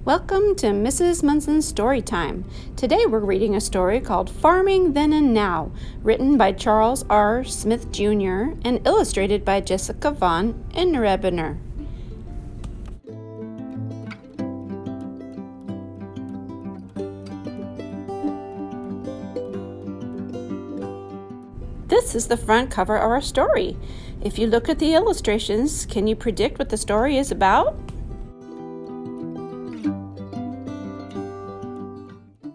Welcome to Mrs. Munson's Story Time. Today we're reading a story called Farming Then and Now, written by Charles R. Smith Jr. and illustrated by Jessica von Inrebener. This is the front cover of our story. If you look at the illustrations, can you predict what the story is about?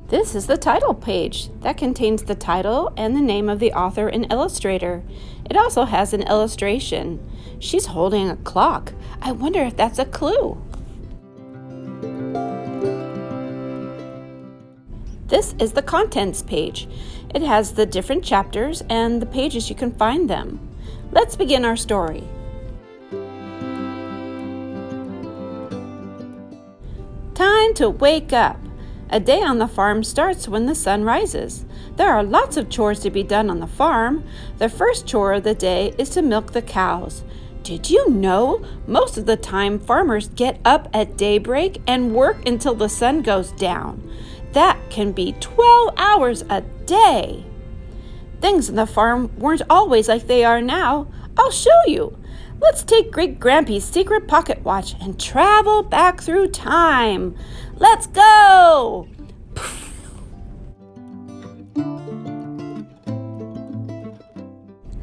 This is the title page that contains the title and the name of the author and illustrator. It also has an illustration. She's holding a clock. I wonder if that's a clue. This is the contents page. It has the different chapters and the pages you can find them. Let's begin our story. Time to wake up. A day on the farm starts when the sun rises. There are lots of chores to be done on the farm. The first chore of the day is to milk the cows. Did you know most of the time farmers get up at daybreak and work until the sun goes down? That can be 12 hours a day. Things on the farm weren't always like they are now. I'll show you. Let's take Great-Grampy's secret pocket watch and travel back through time. Let's go!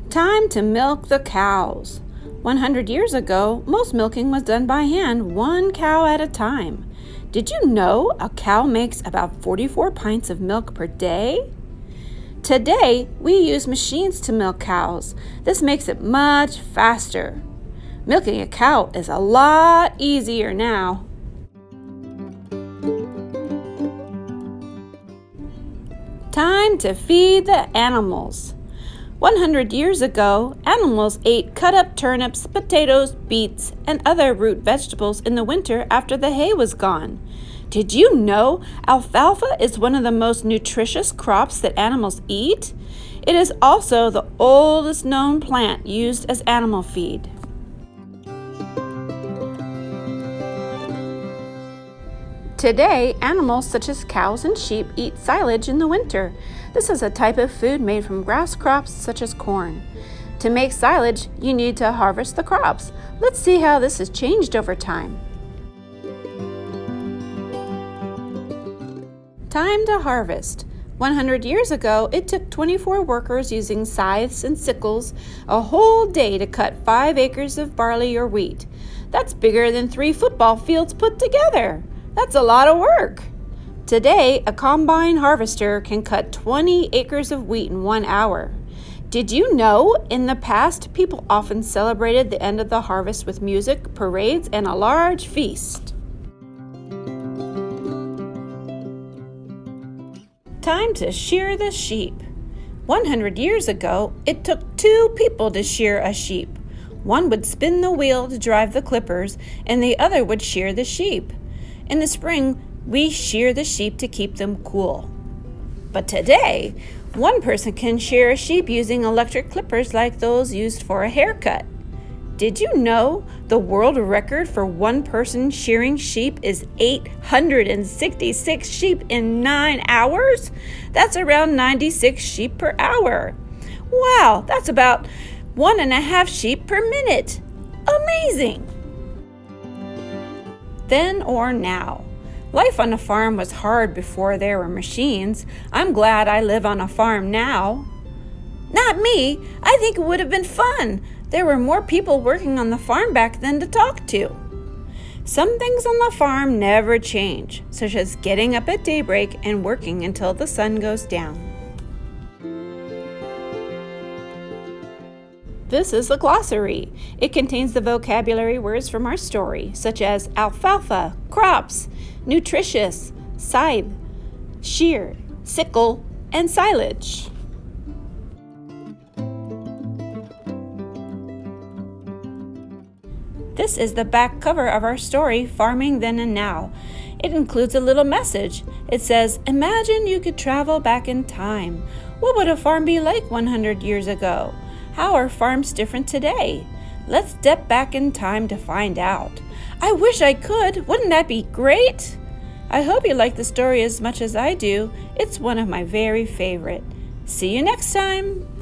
Time to milk the cows. 100 years ago, most milking was done by hand, one cow at a time. Did you know a cow makes about 44 pints of milk per day? Today, we use machines to milk cows. This makes it much faster. Milking a cow is a lot easier now. Time to feed the animals. 100 years ago, animals ate cut-up turnips, potatoes, beets, and other root vegetables in the winter after the hay was gone. Did you know alfalfa is one of the most nutritious crops that animals eat? It is also the oldest known plant used as animal feed. Today, animals such as cows and sheep eat silage in the winter. This is a type of food made from grass crops such as corn. To make silage, you need to harvest the crops. Let's see how this has changed over time. Time to harvest. 100 years ago, it took 24 workers using scythes and sickles a whole day to cut 5 acres of barley or wheat. That's bigger than 3 football fields put together. That's a lot of work. Today, a combine harvester can cut 20 acres of wheat in 1 hour. Did you know in the past, people often celebrated the end of the harvest with music, parades, and a large feast? Time to shear the sheep. 100 years ago, it took 2 people to shear a sheep. One would spin the wheel to drive the clippers, and the other would shear the sheep. In the spring, we shear the sheep to keep them cool. But today, one person can shear a sheep using electric clippers like those used for a haircut. Did you know the world record for one person shearing sheep is 866 sheep in 9 hours? That's around 96 sheep per hour. Wow, that's about 1.5 sheep per minute. Amazing! Then or now. Life on a farm was hard before there were machines. I'm glad I live on a farm now. Not me. I think it would have been fun. There were more people working on the farm back then to talk to. Some things on the farm never change, such as getting up at daybreak and working until the sun goes down. This is the glossary. It contains the vocabulary words from our story, such as alfalfa, crops, nutritious, scythe, shear, sickle, and silage. This is the back cover of our story, Farming Then and Now. It includes a little message. It says, imagine you could travel back in time. What would a farm be like 100 years ago? How are farms different today? Let's step back in time to find out. I wish I could. Wouldn't that be great? I hope you like the story as much as I do. It's one of my very favorite. See you next time!